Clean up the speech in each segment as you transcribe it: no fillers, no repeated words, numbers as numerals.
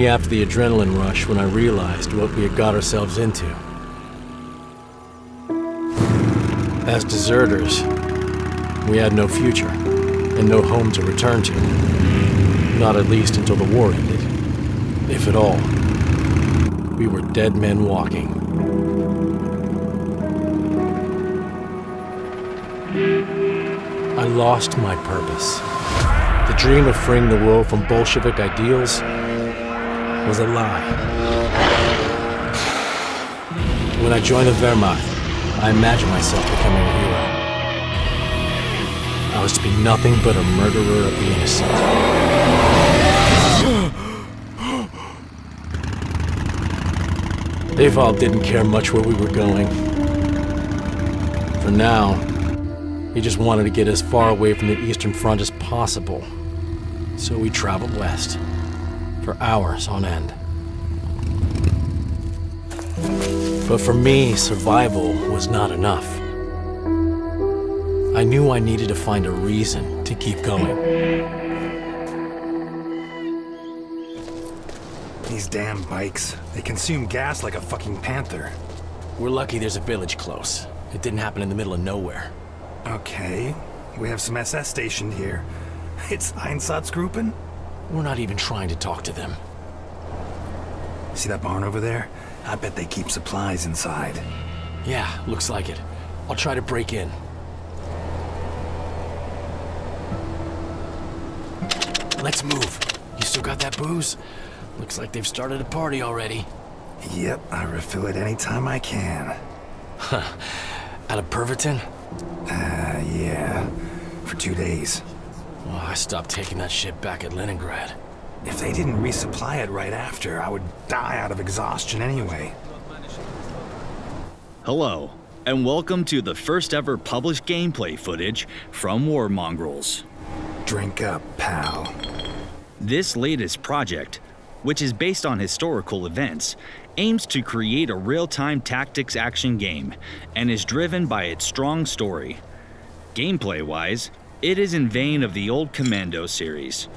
only after the adrenaline rush when I realized what we had got ourselves into. As deserters, we had no future, and no home to return to. Not at least until the war ended, if at all. We were dead men walking. I lost my purpose. The dream of freeing the world from Bolshevik ideals was a lie. When I joined the Wehrmacht, I imagined myself becoming a hero. I was to be nothing but a murderer of the innocent. Eval didn't care much where we were going. For now, he just wanted to get as far away from the Eastern Front as possible. So we traveled west, for hours on end. But for me, survival was not enough. I knew I needed to find a reason to keep going. These damn bikes, they consume gas like a fucking panther. We're lucky there's a village close. It didn't happen in the middle of nowhere. Okay, we have some SS stationed here. It's Einsatzgruppen? We're not even trying to talk to them. See that barn over there? I bet they keep supplies inside. Yeah, looks like it. I'll try to break in. Let's move. You still got that booze? Looks like they've started a party already. Yep, I refill it anytime I can. Huh. Out of Pervitin? Yeah. For 2 days. Well, I stopped taking that shit back at Leningrad. If they didn't resupply it right after, I would die out of exhaustion anyway. Hello, and welcome to the first ever published gameplay footage from War Mongrels. Drink up, pal. This latest project, which is based on historical events, aims to create a real-time tactics action game and is driven by its strong story. Gameplay-wise, it is in vein of the old Commando series.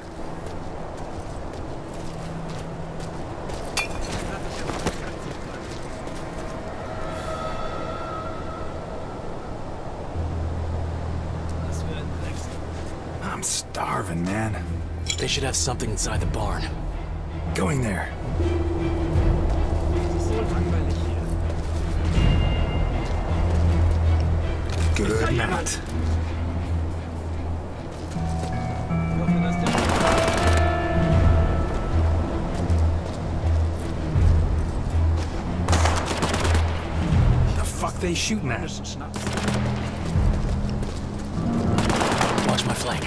I'm starving, man. They should have something inside the barn. Going there. Good night. The fuck they shooting at? Watch my flank.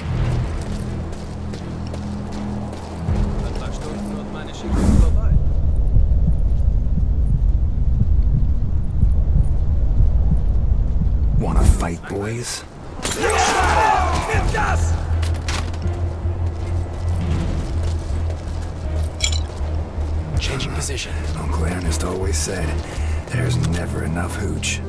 Wanna fight, boys? Changing position. Uncle Ernest always said, there's never enough hooch.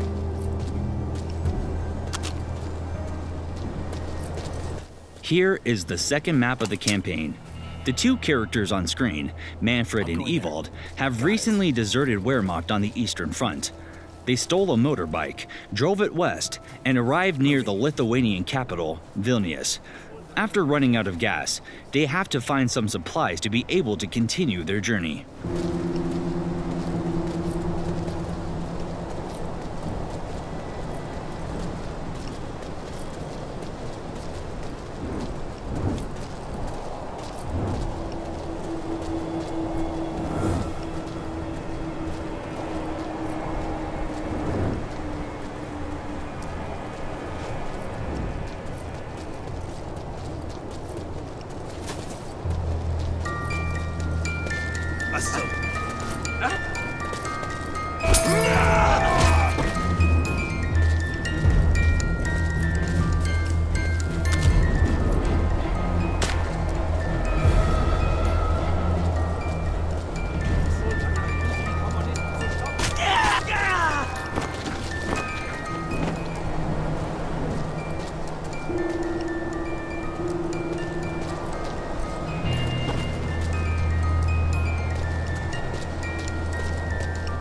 Here is the second map of the campaign. The two characters on screen, Manfred and Ewald, have recently deserted Wehrmacht on the Eastern Front. They stole a motorbike, drove it west, and arrived near the Lithuanian capital, Vilnius. After running out of gas, they have to find some supplies to be able to continue their journey.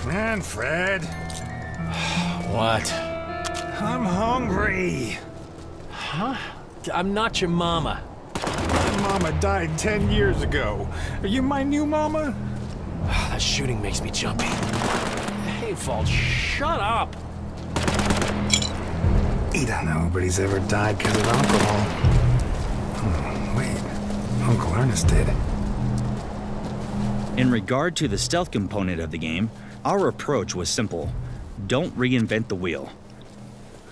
Manfred, What? I'm hungry. Huh? I'm not your mama. My mama died 10 years ago. Are you my new mama? That shooting makes me jumpy. Hey, Vault, shut up! He don't know nobody's ever died because of alcohol. Oh, wait. Uncle Ernest did. In regard to the stealth component of the game, our approach was simple. Don't reinvent the wheel.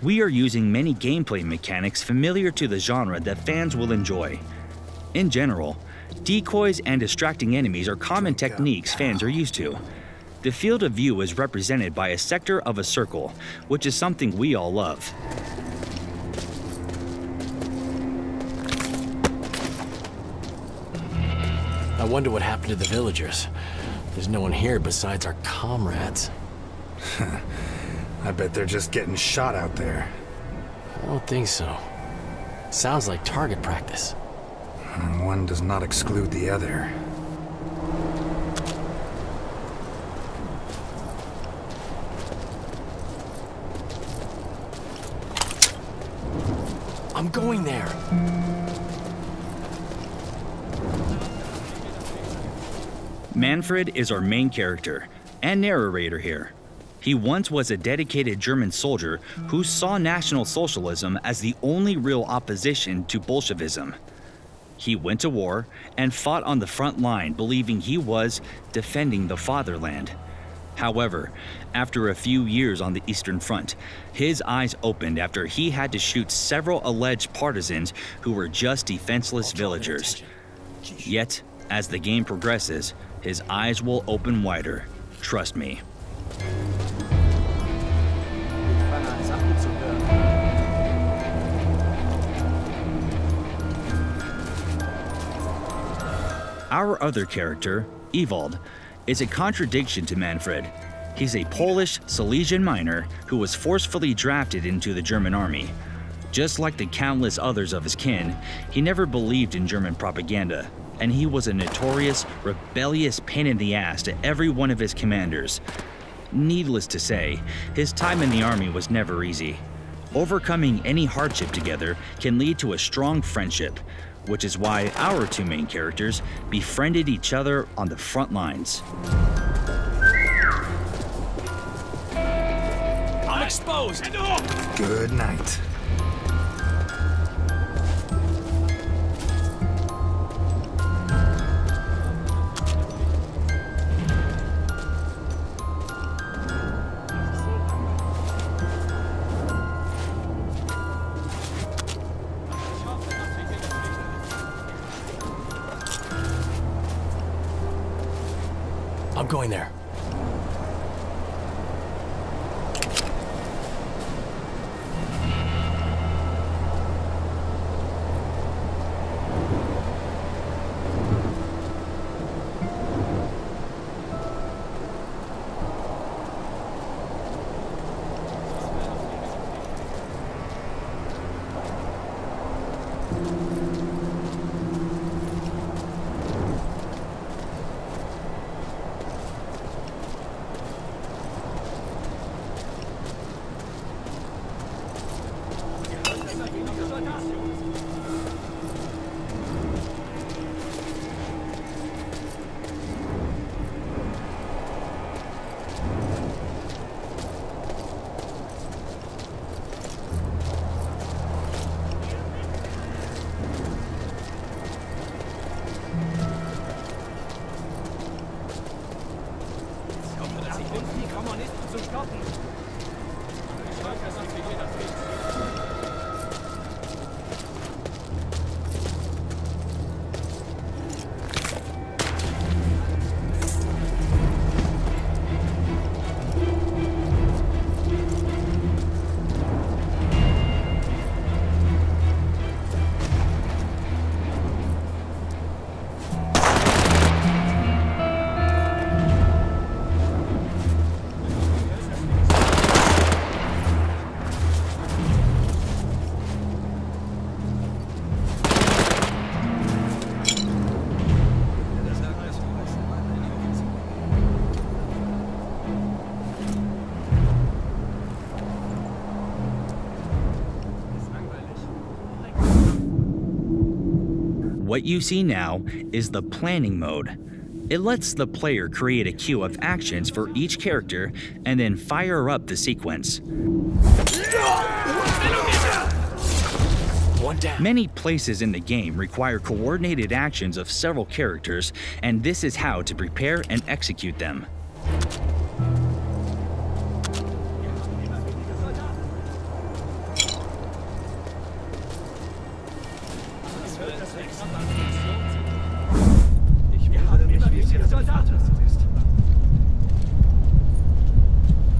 We are using many gameplay mechanics familiar to the genre that fans will enjoy. In general, decoys and distracting enemies are common techniques fans are used to. The field of view is represented by a sector of a circle, which is something we all love. I wonder what happened to the villagers. There's no one here besides our comrades. I bet they're just getting shot out there. I don't think so. Sounds like target practice. And one does not exclude the other. I'm going there. Manfred is our main character and narrator here. He once was a dedicated German soldier who saw National Socialism as the only real opposition to Bolshevism. He went to war and fought on the front line, believing he was defending the fatherland. However, after a few years on the Eastern Front, his eyes opened after he had to shoot several alleged partisans who were just defenseless villagers. Yet, as the game progresses, his eyes will open wider. Trust me. Our other character, Ewald, is a contradiction to Manfred. He's a Polish Silesian miner who was forcefully drafted into the German army. Just like the countless others of his kin, he never believed in German propaganda, and he was a notorious, rebellious pain in the ass to every one of his commanders. Needless to say, his time in the army was never easy. Overcoming any hardship together can lead to a strong friendship, which is why our two main characters befriended each other on the front lines. I'm exposed! Good night. I'm going there. What you see now is the planning mode. It lets the player create a queue of actions for each character and then fire up the sequence. One down. Many places in the game require coordinated actions of several characters, and this is how to prepare and execute them.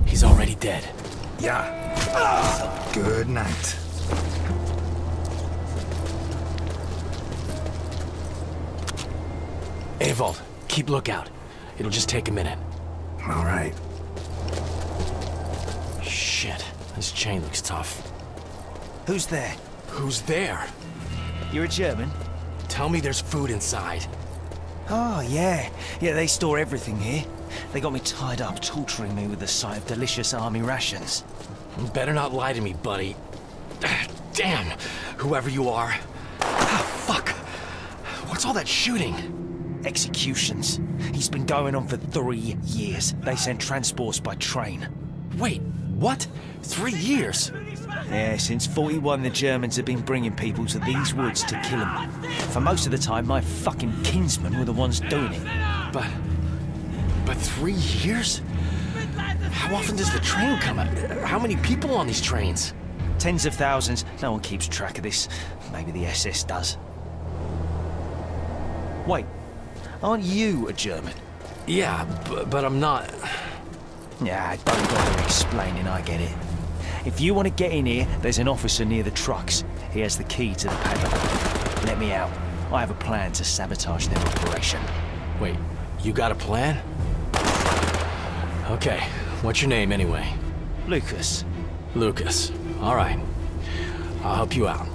He's already dead. Yeah. Good night. Avold, keep lookout. It'll just take a minute. All right. Shit, this chain looks tough. Who's there? Who's there? You're a German? Tell me there's food inside. Oh, yeah. Yeah, they store everything here. They got me tied up, torturing me with the sight of delicious army rations. You better not lie to me, buddy. Damn, whoever you are. Ah, fuck. What's all that shooting? Executions. He's been going on for 3 years. They send transports by train. Wait, what? 3 years? Yeah, since 41 the Germans have been bringing people to these woods to kill them. For most of the time, my fucking kinsmen were the ones doing it. But 3 years? How often does the train come out? How many people on these trains? Tens of thousands. No one keeps track of this. Maybe the SS does. Wait, aren't you a German? Yeah, but I'm not. Yeah, don't bother explaining, I get it. If you want to get in here, there's an officer near the trucks. He has the key to the padlock. Let me out. I have a plan to sabotage their operation. Wait, you got a plan? Okay, what's your name anyway? Lucas. Lucas. All right. I'll help you out.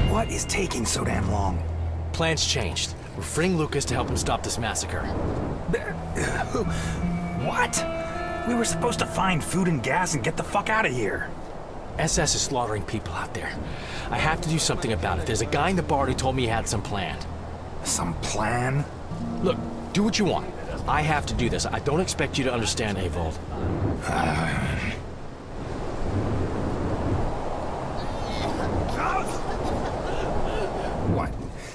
What is taking so damn long? Plan's changed. We're freeing Lucas to help him stop this massacre. What? We were supposed to find food and gas and get the fuck out of here. SS is slaughtering people out there. I have to do something about it. There's a guy in the bar who told me he had some planned. Some plan? Look, do what you want. I have to do this. I don't expect you to understand, Avold. What?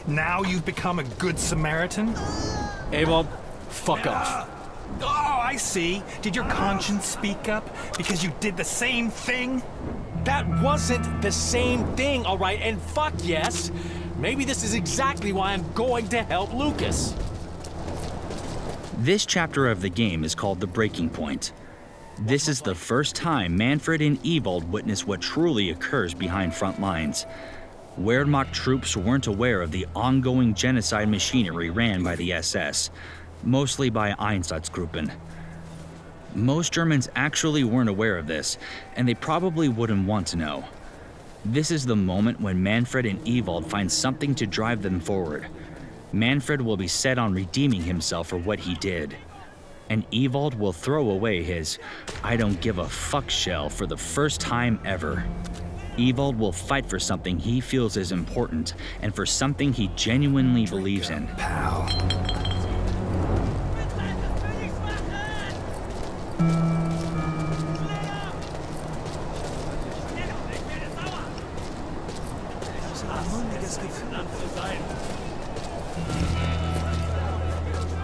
Now you've become a good Samaritan? Avold, fuck off. Oh, I see. Did your conscience speak up because you did the same thing? That wasn't the same thing, all right? And fuck yes. Maybe this is exactly why I'm going to help Lucas. This chapter of the game is called The Breaking Point. This is the first time Manfred and Ewald witness what truly occurs behind front lines. Wehrmacht troops weren't aware of the ongoing genocide machinery ran by the SS, mostly by Einsatzgruppen. Most Germans actually weren't aware of this, and they probably wouldn't want to know. This is the moment when Manfred and Ewald find something to drive them forward. Manfred will be set on redeeming himself for what he did, and Ewald will throw away his "I don't give a fuck" shell for the first time ever. Ewald will fight for something he feels is important, and for something he genuinely believes in. Pal.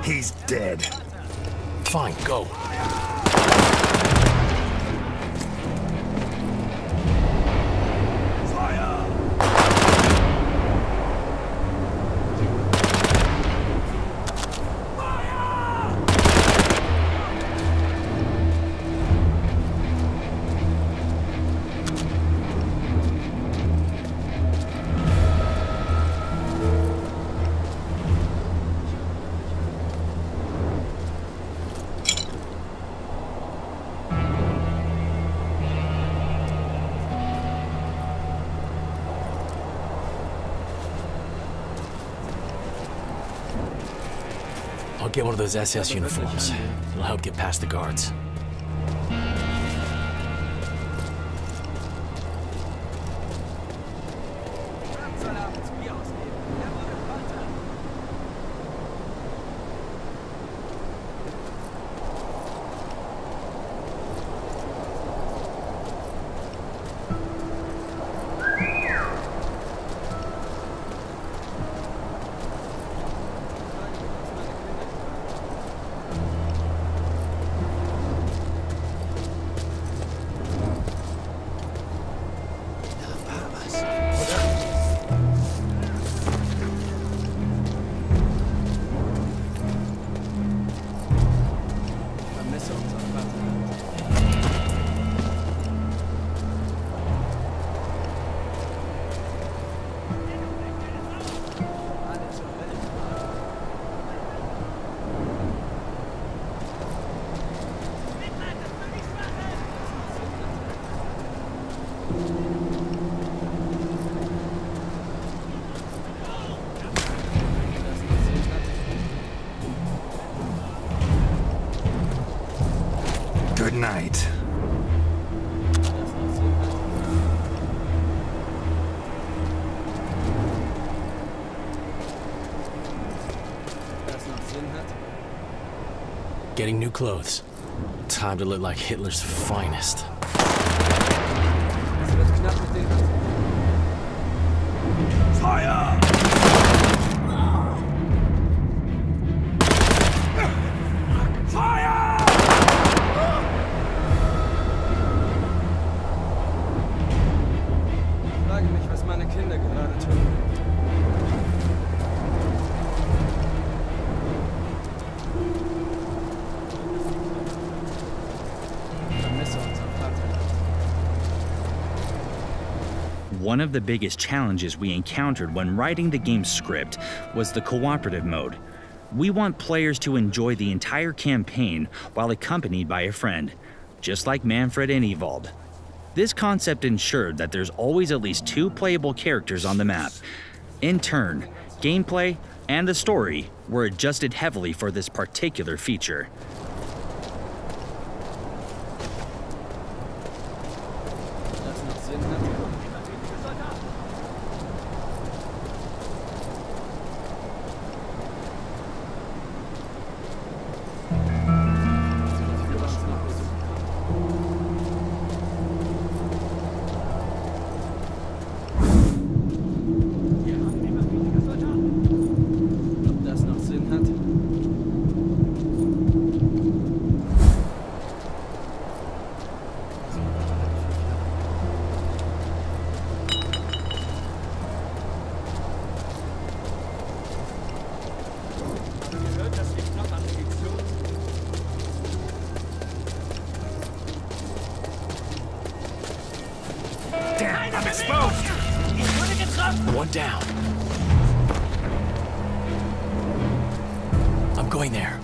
He's dead. Fine, go. I'll get one of those SS uniforms. It'll help get past the guards. Good night. Getting new clothes. Time to look like Hitler's finest. Fire! Fire! Ich frage mich, was meine Kinder gerade tun. One of the biggest challenges we encountered when writing the game's script was the cooperative mode. We want players to enjoy the entire campaign while accompanied by a friend, just like Manfred and Ewald. This concept ensured that there's always at least 2 playable characters on the map. In turn, gameplay and the story were adjusted heavily for this particular feature. Damn, I'm exposed! One down. I'm going there.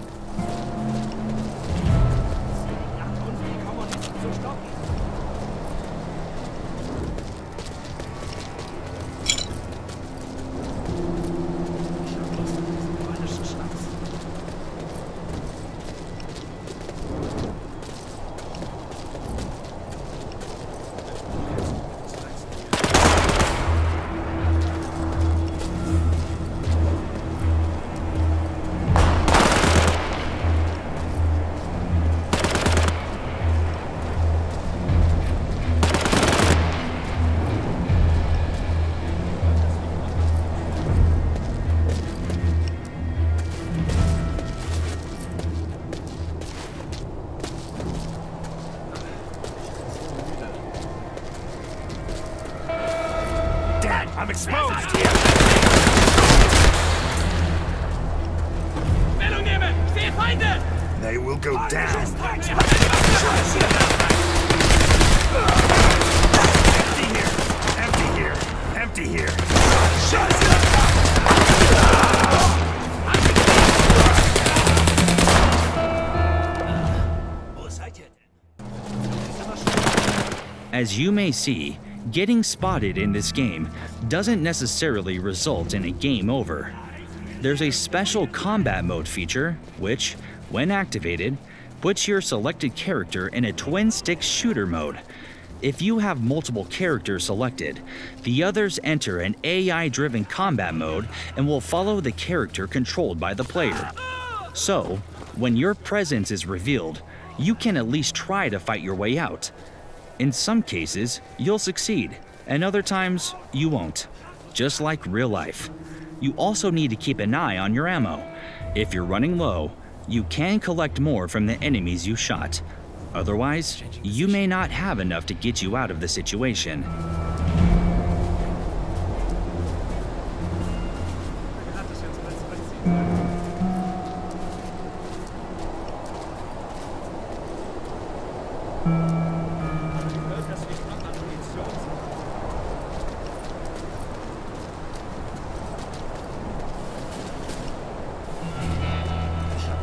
I'm exposed! They will go down. Empty here! Empty here! As you may see, getting spotted in this game doesn't necessarily result in a game over. There's a special combat mode feature, which, when activated, puts your selected character in a twin-stick shooter mode. If you have multiple characters selected, the others enter an AI-driven combat mode and will follow the character controlled by the player. So, when your presence is revealed, you can at least try to fight your way out. In some cases, you'll succeed, and other times, you won't. Just like real life. You also need to keep an eye on your ammo. If you're running low, you can collect more from the enemies you shot. Otherwise, you may not have enough to get you out of the situation. Ich hab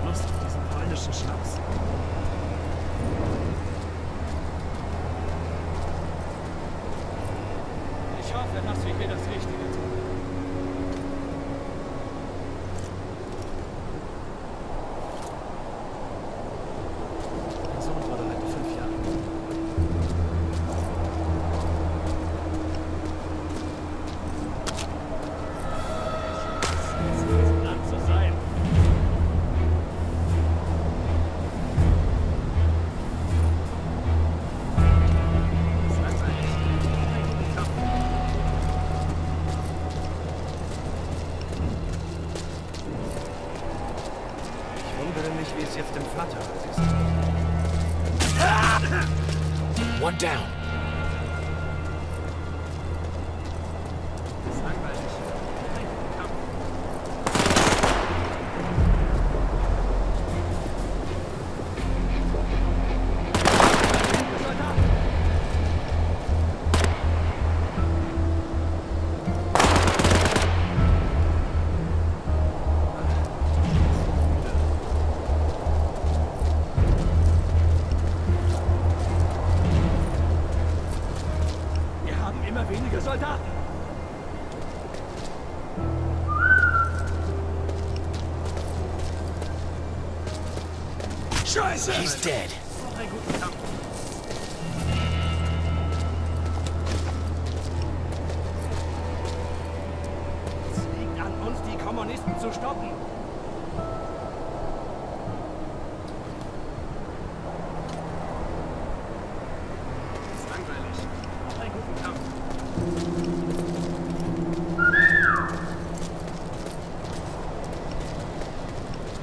Lust auf diesen polnischen Schnaps. Ich hoffe, dass wir hier das Richtige tun. Mein Sohn wurde heute 5 Jahre. Das Land zu sein. Das Land sei echt. Ich wundere mich, wie es jetzt im Vaterland ist. One down. Das ist langweilig. Kein Kampf. Wir haben immer weniger Soldaten. Scheiße! He's dead. Noch einen guten Kampf. Es liegt an uns, die Kommunisten zu stoppen. Das ist langweilig. Noch einen guten Kampf.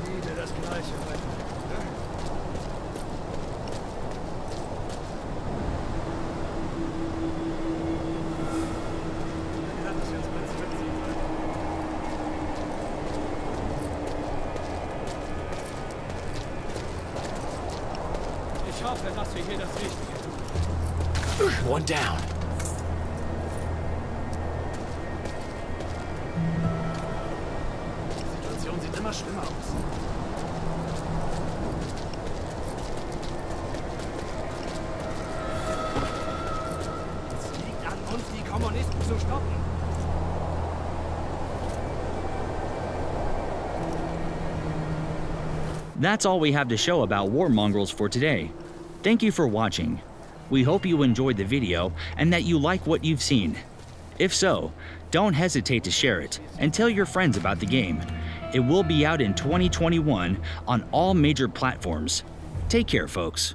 Wieder das Gleiche weiter. Ja, das wird's mal witzig. Ich hoffe, dass wir hier das Richtige tun. One down. Die Situation sieht immer schlimmer aus. Es liegt an uns, die Kommunisten zu stoppen. That's all we have to show about War Mongrels for today. Thank you for watching. We hope you enjoyed the video and that you like what you've seen. If so, don't hesitate to share it and tell your friends about the game. It will be out in 2021 on all major platforms. Take care, folks.